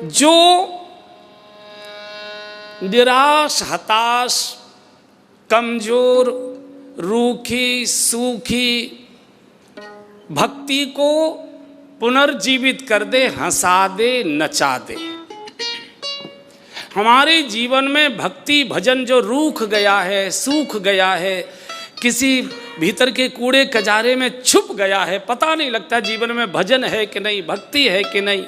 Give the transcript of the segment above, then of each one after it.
जो निराश, हताश, कमजोर, रूखी, सूखी भक्ति को पुनर्जीवित कर दे, हंसा दे, नचा दे। हमारे जीवन में भक्ति भजन जो रूख गया है, सूख गया है, किसी भीतर के कूड़े कजारे में छुप गया है, पता नहीं लगता जीवन में भजन है कि नहीं, भक्ति है कि नहीं,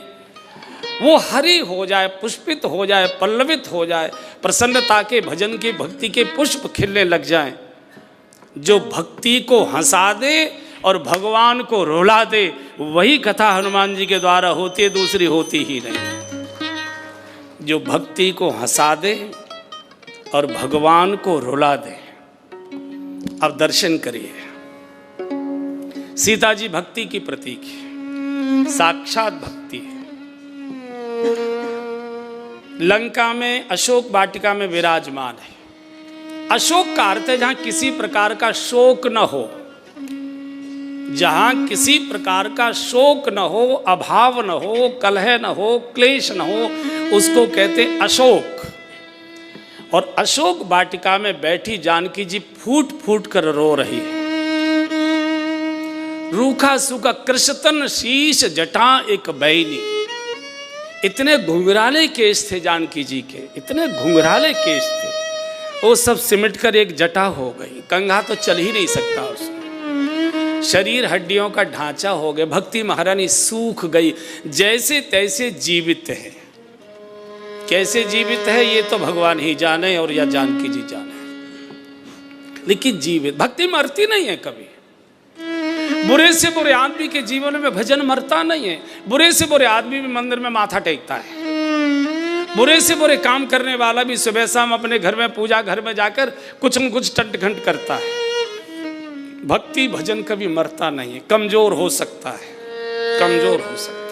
वो हरी हो जाए, पुष्पित हो जाए, पल्लवित हो जाए, प्रसन्नता के भजन के भक्ति के पुष्प खिलने लग जाएं। जो भक्ति को हंसा दे और भगवान को रुला दे, वही कथा हनुमान जी के द्वारा होती है, दूसरी होती ही नहीं। जो भक्ति को हंसा दे और भगवान को रुला दे। अब दर्शन करिए, सीता जी भक्ति की प्रतीक है, साक्षात भक्ति है। लंका में अशोक वाटिका में विराजमान है। अशोक का अर्थ है जहां किसी प्रकार का शोक न हो, जहां किसी प्रकार का शोक न हो, अभाव न हो, कलह न हो, क्लेश न हो, उसको कहते अशोक। और अशोक वाटिका में बैठी जानकी जी फूट फूट कर रो रही है। रूखा सूखा कृष्णतन शीश जटा एक बैनी। इतने घुंघराले केस थे जानकी जी के, इतने घुंघराले केस थे, वो सब सिमट कर एक जटा हो गई। कंघा तो चल ही नहीं सकता उसमें, शरीर हड्डियों का ढांचा हो गया। भक्ति महारानी सूख गई, जैसे तैसे जीवित है। कैसे जीवित है ये तो भगवान ही जाने और या जानकी जी जाने, लेकिन जीवित। भक्ति मरती नहीं है कभी। बुरे से बुरे आदमी के जीवन में भजन मरता नहीं है। बुरे से बुरे आदमी भी मंदिर में माथा टेकता है। बुरे से बुरे काम करने वाला भी सुबह शाम अपने घर में, पूजा घर में जाकर कुछ न कुछ टंट घंट करता है। भक्ति भजन कभी मरता नहीं है। कमजोर हो सकता है, कमजोर हो सकता है।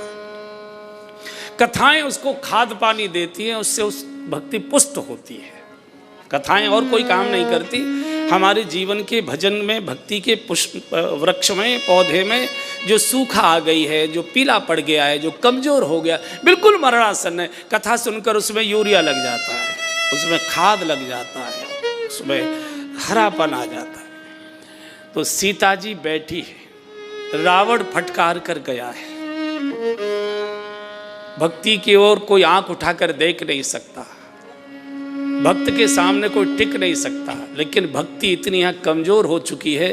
कथाएं उसको खाद पानी देती हैं, उससे उस भक्ति पुष्ट होती है। कथाएं और कोई काम नहीं करती। हमारे जीवन के भजन में, भक्ति के पुष्प वृक्ष में, पौधे में जो सूखा आ गई है, जो पीला पड़ गया है, जो कमजोर हो गया, बिल्कुल मरणासन है, कथा सुनकर उसमें यूरिया लग जाता है, उसमें खाद लग जाता है, उसमें हरापन आ जाता है। तो सीता जी बैठी है, रावण फटकार कर गया है। भक्ति की ओर कोई आंख उठाकर देख नहीं सकता, भक्त के सामने कोई टिक नहीं सकता। लेकिन भक्ति इतनी यहाँ कमजोर हो चुकी है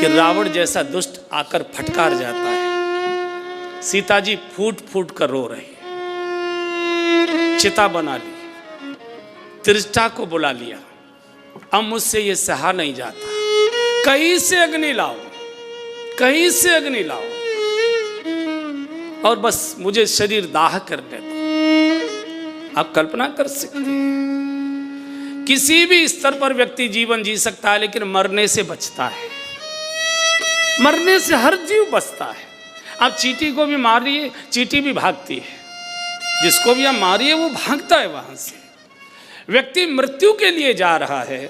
कि रावण जैसा दुष्ट आकर फटकार जाता है। सीता जी फूट फूट कर रो रही है। चिता बना ली, तिरछा को बुला लिया। अब मुझसे ये सहा नहीं जाता, कहीं से अग्नि लाओ, कहीं से अग्नि लाओ, और बस मुझे शरीर दाह करने दो। आप कल्पना कर सकते हैं, किसी भी स्तर पर व्यक्ति जीवन जी सकता है, लेकिन मरने से बचता है। मरने से हर जीव बचता है। आप चींटी को भी मारिए, चींटी भी भागती है। जिसको भी आप मारिए वो भागता है वहां से। व्यक्ति मृत्यु के लिए जा रहा है,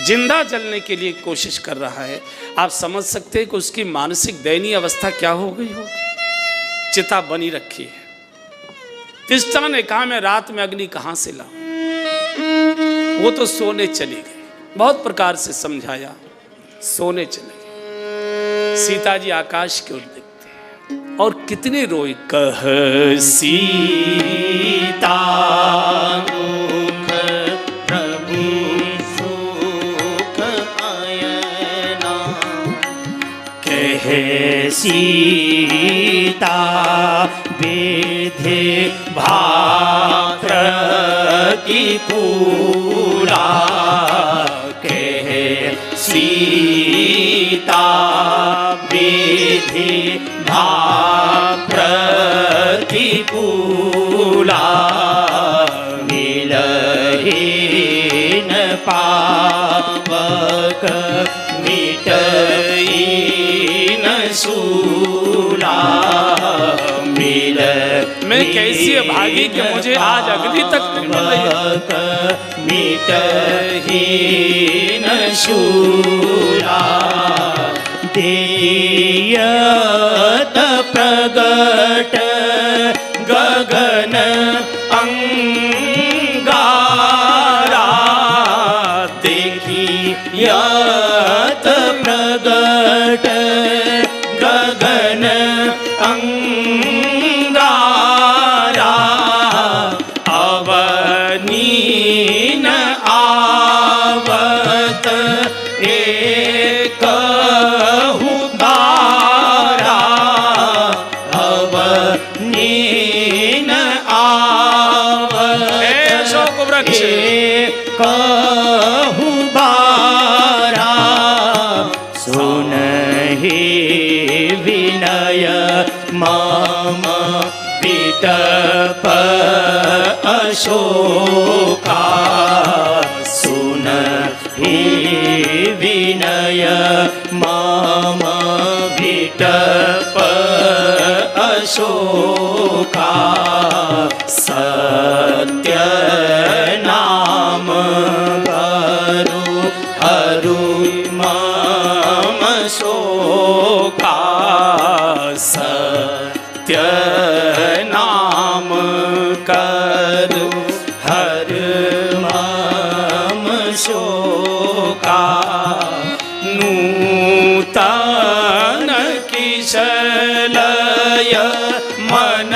जिंदा जलने के लिए कोशिश कर रहा है। आप समझ सकते हैं कि उसकी मानसिक दयनीय अवस्था क्या हो गई होगी। चिता बनी रखी है। तिष्ठा ने कहा मैं रात में अग्नि कहां से लाऊं। वो तो सोने चली गई। बहुत प्रकार से समझाया, सोने चले गए। सीता जी आकाश की ओर देखते हैं और कितनी रोई। कह सीता मुख प्रभु सुख आयना, कह सीता विधि भात्र की पूरा, कह सीता विधि भात्र की पूरा, मिलहि न पावक मिटई न सूला। मैं कैसी अभागी कि मुझे आज अग्नि तक मिटहि न शूला। देयत प्रगट गगन विनय मम विटप अशोका सुनहि विनय मम विटप अशोका सत्य नाम हरु हरु मम शोका सत्य नाम करु हर मम शोका नूतन किशलय मन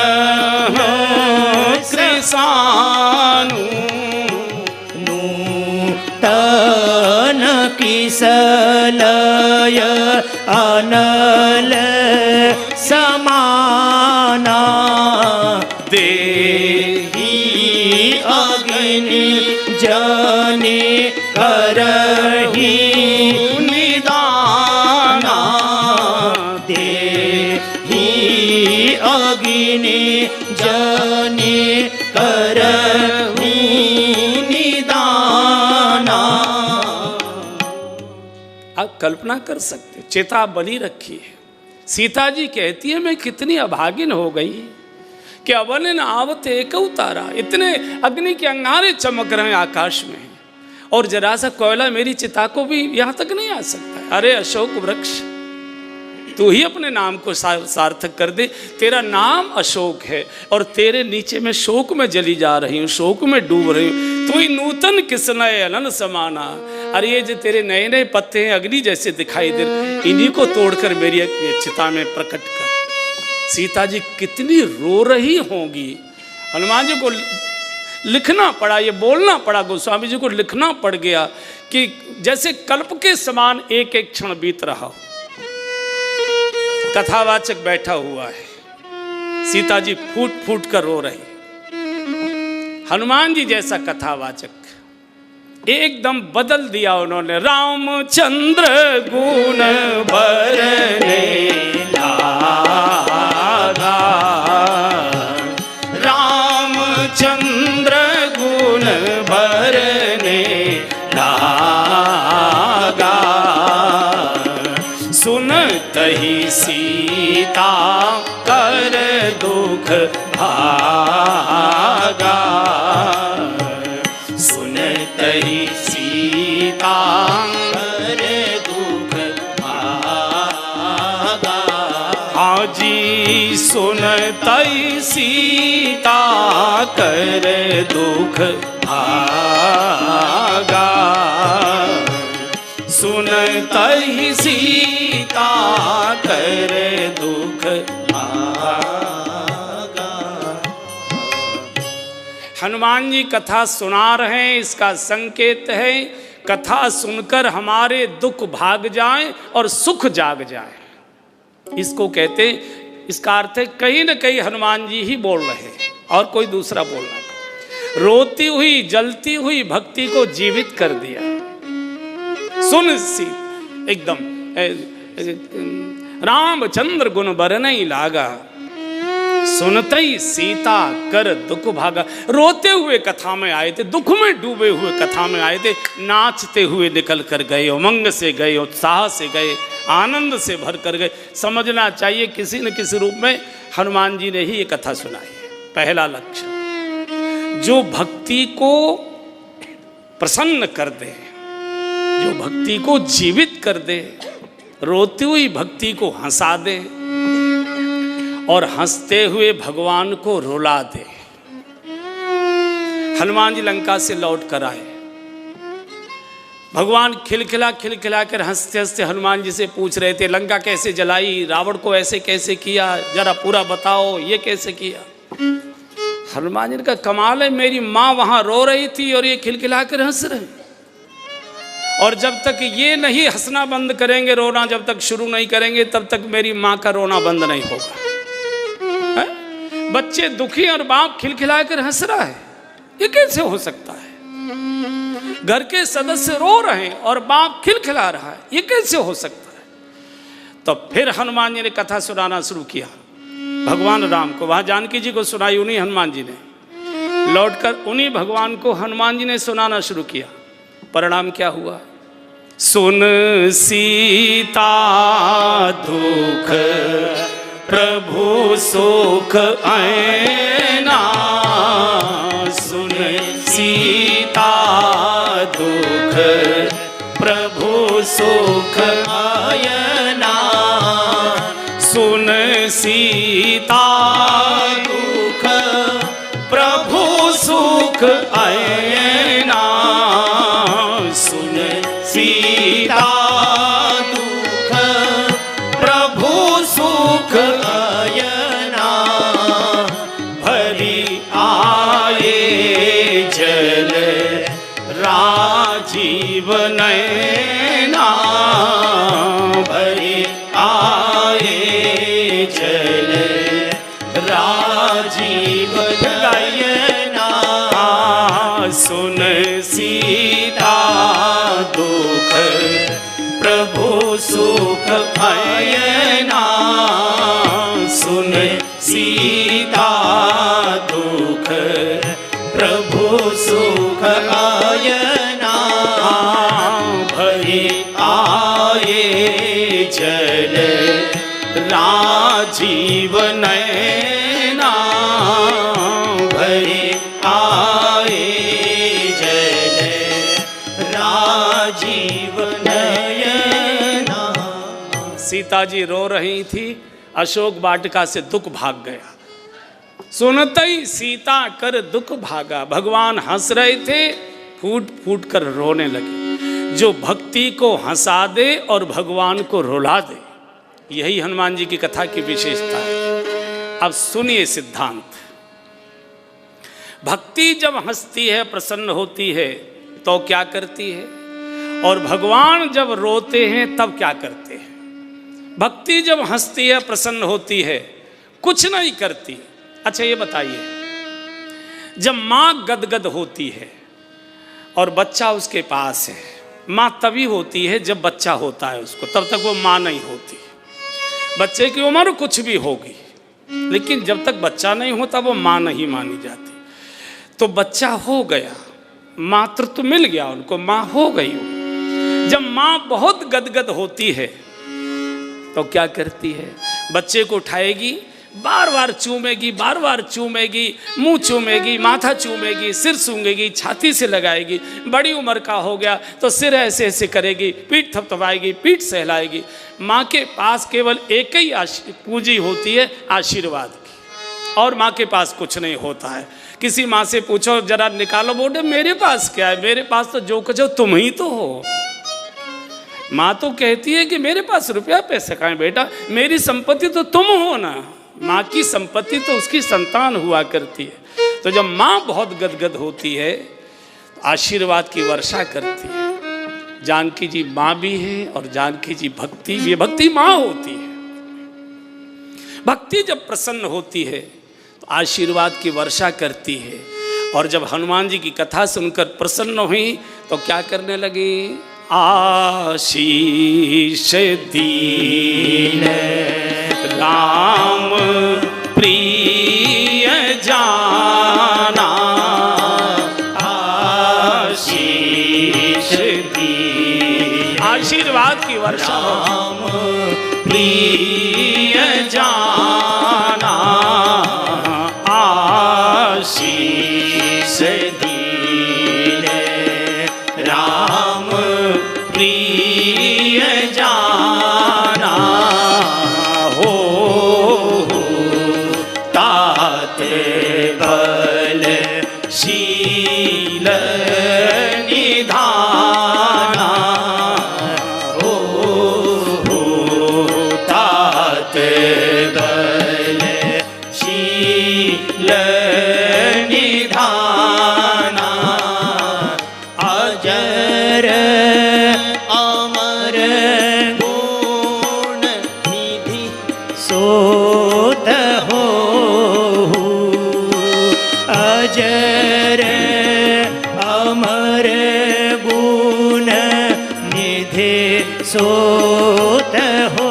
कृसानु नूतन किशलय अनल समाना देहि अग्नि जनि करहि निदाना देहि अग्नि जनि करहि निदाना। आप कल्पना कर सकते, चिता बलि रखी है। सीता जी कहती है मैं कितनी अभागिन हो गई कि अवलिन आवत एक उतारा, इतने अग्नि के अंगारे चमक रहे हैं आकाश में और जरा सा कोयला मेरी चिता को भी यहाँ तक नहीं आ सकता है। अरे अशोक वृक्ष, तू ही अपने नाम को सार्थक कर दे। तेरा नाम अशोक है और तेरे नीचे मैं शोक में जली जा रही हूँ, शोक में डूब रही हूँ। तू ही नूतन किसनय अनन समाना। अरे ये जो तेरे नए नए पत्ते हैं अग्नि जैसे दिखाई दे, इन्हीं को तोड़कर मेरी चिता में प्रकट कर। सीता जी कितनी रो रही होंगी। हनुमान जी को लिखना पड़ा, ये बोलना पड़ा, गोस्वामी जी को लिखना पड़ गया कि जैसे कल्प के समान एक एक क्षण बीत रहा हो। कथावाचक बैठा हुआ है, सीता जी फूट फूट कर रो रही। हनुमान जी जैसा कथावाचक एकदम बदल दिया उन्होंने। रामचंद्र गुण बरने लागा, रामचंद्र गुण बरने लागा, सुनतहि सीता कर दुख भागा, सुनतहि सीता कर दुख भागा। हाजी सुनतहि सीता कर दुख भागा, सुनतहि सीता कर दुख भागा। हनुमान जी कथा सुना रहे हैं, इसका संकेत है कथा सुनकर हमारे दुख भाग जाएं और सुख जाग जाए। इसको कहते, इसका अर्थ है कहीं न कहीं हनुमान जी ही बोल रहे हैं और कोई दूसरा बोल रहा है। रोती हुई जलती हुई भक्ति को जीवित कर दिया। सुन सी एकदम रामचंद्र गुण बरनई लागा, सुनतई सीता कर दुख भागा। रोते हुए कथा में आए थे, दुख में डूबे हुए कथा में आए थे, नाचते हुए निकल कर गए, उमंग से गए, उत्साह से गए, आनंद से भर कर गए। समझना चाहिए किसी न किसी रूप में हनुमान जी ने ही ये कथा सुनाई है। पहला लक्ष्य जो भक्ति को प्रसन्न कर दे, जो भक्ति को जीवित कर दे, रोती हुई भक्ति को हंसा दे और हंसते हुए भगवान को रुला दे। हनुमान जी लंका से लौट कर आए, भगवान खिलखिला कर हंसते हंसते हनुमान जी से पूछ रहे थे लंका कैसे जलाई, रावण को ऐसे कैसे किया, जरा पूरा बताओ, ये कैसे किया। हनुमान जी का कमाल है, मेरी माँ वहां रो रही थी और ये खिलखिला कर हंस रहे। और जब तक ये नहीं हंसना बंद करेंगे, रोना जब तक शुरू नहीं करेंगे, तब तक मेरी माँ का रोना बंद नहीं होगा। बच्चे दुखी और बाप खिलखिलाकर हंस रहा है, ये कैसे हो सकता है। घर के सदस्य रो रहे हैं और बाप खिलखिला रहा है, ये कैसे हो सकता है। तो फिर हनुमान जी ने कथा सुनाना शुरू किया भगवान राम को। वहाँ जानकी जी को सुनाई उन्हीं हनुमान जी ने, लौटकर उन्हीं भगवान को हनुमान जी ने सुनाना शुरू किया। परिणाम क्या हुआ? सुन सीता दुख प्रभु सुख ऐना, सुन सीता दुख प्रभु सुख आयना, सुन सीता दुख प्रभु सुख आयना, सुन सीता दुख प्रभु सुख आयना, भरी आए जल राजीव नैना, भरी आए जल राजीव नयना, सुन सीता दुख प्रभु सुख आयना, सुन सीता दुख प्रभु सुख आयना, भरी आए जल राजीव नैना, भरी आए जल राजीव नयना। सीता जी रो रही थी, अशोक वाटिका से दुख भाग गया। सुनते ही सीता कर दुख भागा। भगवान हंस रहे थे, फूट फूट कर रोने लगे। जो भक्ति को हंसा दे और भगवान को रुला दे, यही हनुमान जी की कथा की विशेषता है। अब सुनिए सिद्धांत। भक्ति जब हंसती है, प्रसन्न होती है, तो क्या करती है? और भगवान जब रोते हैं तब क्या करते हैं? भक्ति जब हंसती है, प्रसन्न होती है, कुछ नहीं करती। अच्छा ये बताइए, जब माँ गदगद होती है और बच्चा उसके पास है, माँ तभी होती है जब बच्चा होता है उसको, तब तक वो माँ नहीं होती। बच्चे की उम्र कुछ भी होगी, लेकिन जब तक बच्चा नहीं होता वो माँ नहीं मानी जाती। तो बच्चा हो गया, मातृत्व मिल गया उनको, माँ हो गई वो। जब माँ बहुत गदगद होती है तो क्या करती है? बच्चे को उठाएगी, बार बार चूमेगी, बार बार चूमेगी, मुंह चूमेगी, माथा चूमेगी, सिर सूंघेगी, छाती से लगाएगी। बड़ी उम्र का हो गया तो सिर ऐसे ऐसे करेगी, पीठ थपथपाएगी, पीठ सहलाएगी। माँ के पास केवल एक ही पूंजी होती है, आशीर्वाद की, और माँ के पास कुछ नहीं होता है। किसी माँ से पूछो जरा निकालो, बोले मेरे पास क्या है, मेरे पास तो जो कुछ हो तुम ही तो हो। माँ तो कहती है कि मेरे पास रुपया पैसे कहाँ है बेटा, मेरी संपत्ति तो तुम हो ना। माँ की संपत्ति तो उसकी संतान हुआ करती है। तो जब माँ बहुत गदगद होती है तो आशीर्वाद की वर्षा करती है। जानकी जी माँ भी है और जानकी जी भक्ति भी है। भक्ति माँ होती है। भक्ति जब प्रसन्न होती है तो आशीर्वाद की वर्षा करती है। और जब हनुमान जी की कथा सुनकर प्रसन्न हुई तो क्या करने लगी? आशीष दीन राम प्रिय जाना, आशीष दी, आशीर्वाद की वर्षा। राम प्रिय जाना, आशीष दीन राम प्रिय जाना, हो तात बल शील निधाना, हो तात बल शील निधाना, अजर अमर गुण निधि सोत हो, अजर अमर गुण निधि सोत हो।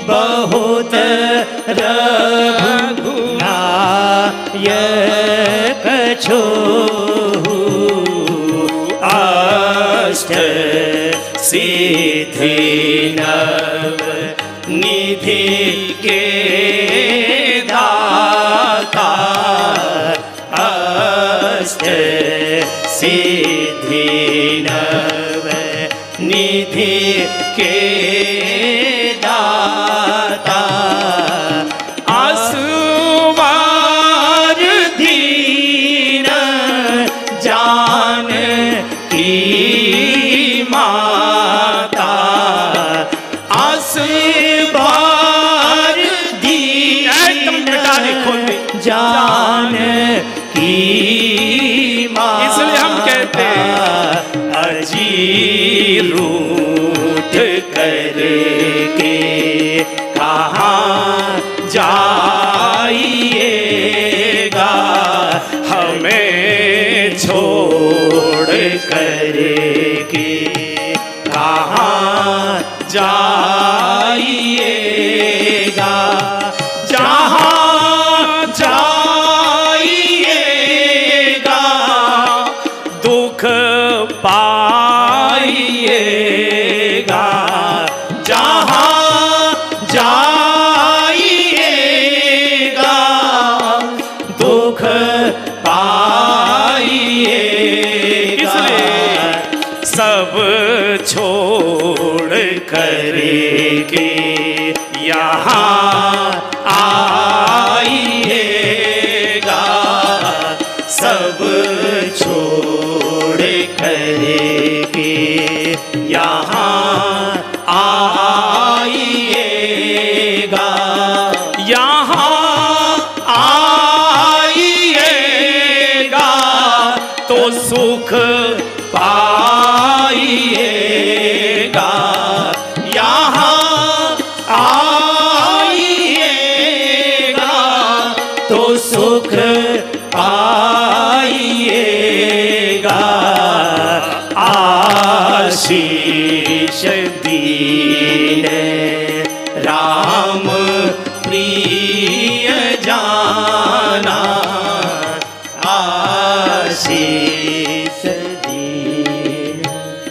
बहुत रघुनायक छोहु अष्ट सिद्धि नव निधि के दाता अष्ट सिद्धि नव निधि के दाता आसुवार दीन जान की माता आसुवार दीन जान की माता इसलिए हम कहते हैं अजी रूठ करके कहाँ जाइएगा हमें छोड़ करके कहाँ जाइएगा जहाँ जाइएगा दुख पाइएगा जहाँ जाइएगा दुख पाइएगा इसलिए सब छोड़ करके यहाँ आइएगा सब छोड़ करके यहाँ आइएगा यहाँ आइएगा तो सुख पाइएगा यहाँ आइएगा तो सुख पाइएगा आशीष दीन राम प्रिय जाना आशीष दीन।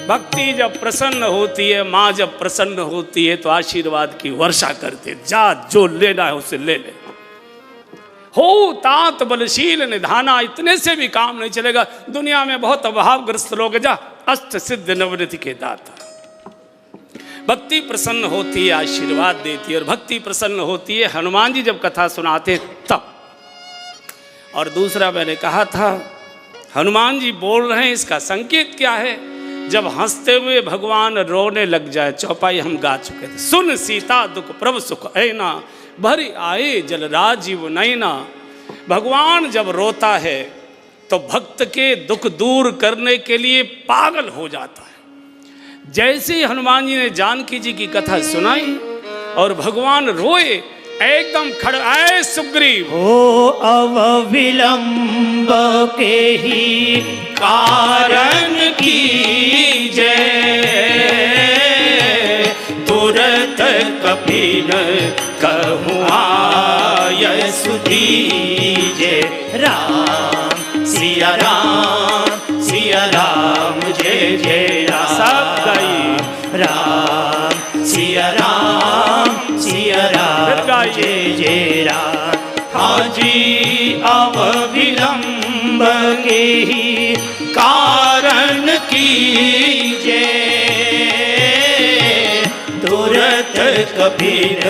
भक्ति जब प्रसन्न होती है, माँ जब प्रसन्न होती है तो आशीर्वाद की वर्षा करते, जा जो लेना है उसे ले ले। हो तात बलशील निधाना, इतने से भी काम नहीं चलेगा। दुनिया में बहुत अभावग्रस्त लोग, जा अष्ट सिद्ध नवनिधि के दाता। भक्ति प्रसन्न होती है, आशीर्वाद देती है, और भक्ति प्रसन्न होती है हनुमान जी जब कथा सुनाते तब। और दूसरा मैंने कहा था, हनुमान जी बोल रहे हैं, इसका संकेत क्या है? जब हंसते हुए भगवान रोने लग जाए, चौपाई हम गा चुके थे। सुन सीता दुख प्रभु सुख ऐना, भरी आए जल राजीव नैना। भगवान जब रोता है तो भक्त के दुख दूर करने के लिए पागल हो जाता है। जैसे ही हनुमान जी ने जानकी जी की कथा सुनाई और भगवान रोए, एकदम खड़ आए सुग्रीव, हो अविलंब के ही कारण कीजय, तुरत कपिन कहूँ आयस दीजे। राम सिया राम सिया राम जय जय राम। सब गाइए। राम सिया राम जय जय राम। हाजी अविलंब के ही कारण कीजे, तुरत कबीर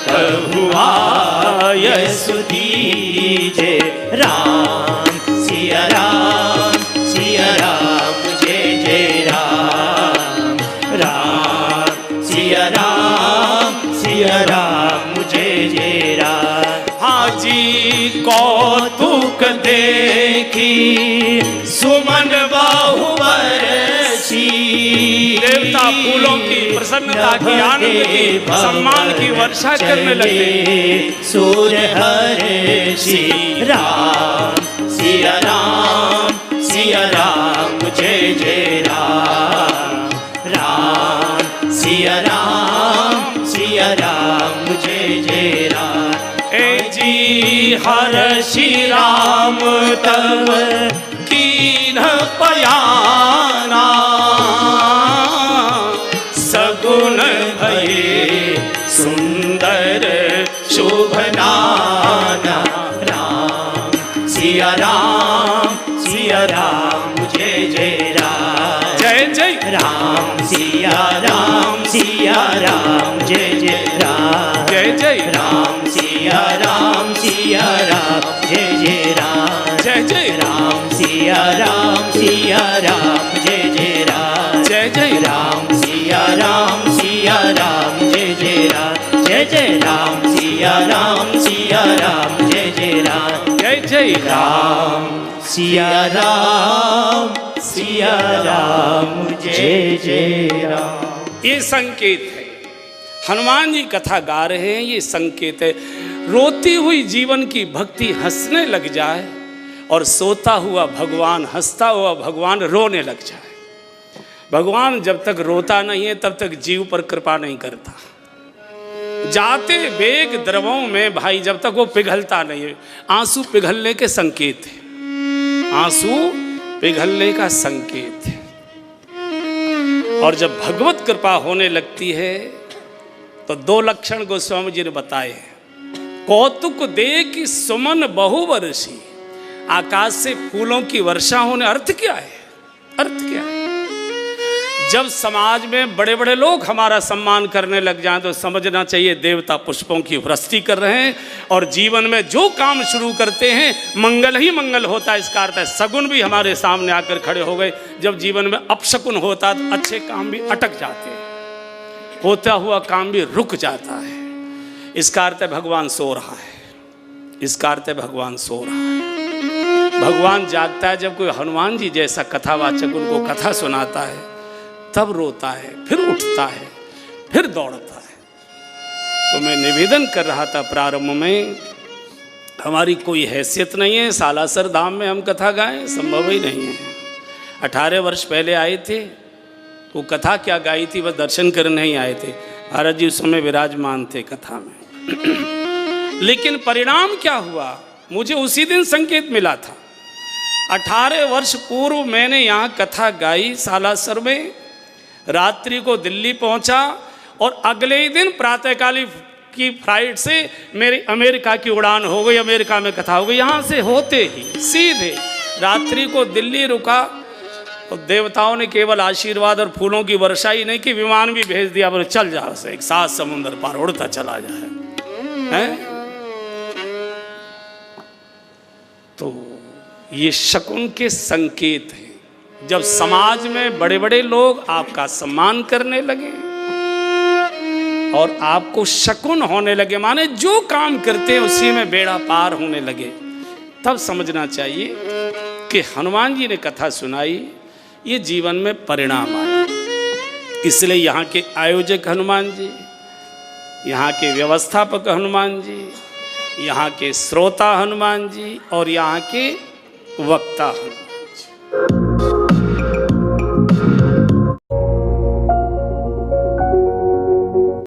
कहूँ आयस दीजे। राम सिया राम जय जय राम। राम सिया राम जय जय राम। हाजी कौतुक देखी सुमन बहुबरसी, देवता फूलों की प्रसन्नता की, आनंद की, सम्मान की वर्षा करने लगे। सूर हर्षि। राम सिया राम जय जय राम। राम सिया राम जय जय राम। ए जी हर श्री राम तब कीन पयाना, सगुन भये सुंदर शुभ नाना। राम सिया राम जय जय राम। जय जय राम सिया राम जय जय राम। जय जय राम सिया राम जय जय राम। जय जय राम सिया राम जय जय राम। जय जय राम सिया राम जय जय राम। जय जय राम सिया राम जय जय राम। जय जय राम सिया राम जय जय राम। ये संकेत है। हनुमान जी कथा गा रहे हैं, ये संकेत है। रोती हुई जीवन की भक्ति हंसने लग जाए और सोता हुआ भगवान, हंसता हुआ भगवान रोने लग जाए। भगवान जब तक रोता नहीं है तब तक जीव पर कृपा नहीं करता। जाते वेग द्रवों में भाई जब तक वो पिघलता नहीं है, आंसू पिघलने के संकेत है। आंसू पिघलने का संकेत है। और जब भगवत कृपा होने लगती है तो दो लक्षण गोस्वामी जी ने बताए हैं। कौतुक दे कि सुमन बहुवर्षी, आकाश से फूलों की वर्षा होने। अर्थ क्या है? अर्थ क्या है? जब समाज में बड़े बड़े लोग हमारा सम्मान करने लग जाएं तो समझना चाहिए देवता पुष्पों की वृष्टि कर रहे हैं। और जीवन में जो काम शुरू करते हैं मंगल ही मंगल होता है। इसका अर्थ है सगुन भी हमारे सामने आकर खड़े हो गए। जब जीवन में अपशकुन होता तो अच्छे काम भी अटक जाते हैं, होता हुआ काम भी रुक जाता है। इसका अर्थ है भगवान सो रहा है। इसका अर्थ है भगवान सो रहा है। भगवान जागता है जब कोई हनुमान जी जैसा कथावाचक उनको कथा सुनाता है, तब रोता है, फिर उठता है, फिर दौड़ता है। तो मैं निवेदन कर रहा था प्रारंभ में, हमारी कोई हैसियत नहीं है सालासर धाम में हम कथा गाएं, संभव ही नहीं है। 18 वर्ष पहले आए थे, वो कथा क्या गाई थी, बस दर्शन करने ही आए थे। महाराज जी उस समय विराजमान थे कथा में। लेकिन परिणाम क्या हुआ, मुझे उसी दिन संकेत मिला था। 18 वर्ष पूर्व मैंने यहाँ कथा गाई सालासर में, रात्रि को दिल्ली पहुँचा और अगले ही दिन प्रातःकाली की फ्लाइट से मेरी अमेरिका की उड़ान हो गई। अमेरिका में कथा हो गई। यहाँ से होते ही सीधे रात्रि को दिल्ली रुका और देवताओं ने केवल आशीर्वाद और फूलों की वर्षा ही नहीं की, विमान भी भेज दिया, बोले चल जाओ से एक 7 समुंदर पार उड़ता चला जाए हैं। तो ये शकुन के संकेत हैं। जब समाज में बड़े बड़े लोग आपका सम्मान करने लगे और आपको शकुन होने लगे, माने जो काम करते हैं उसी में बेड़ा पार होने लगे, तब समझना चाहिए कि हनुमान जी ने कथा सुनाई, ये जीवन में परिणाम आया। इसलिए यहाँ के आयोजक हनुमान जी, यहाँ के व्यवस्थापक हनुमान जी, यहाँ के श्रोता हनुमान जी और यहाँ के वक्ता हनुमान जी।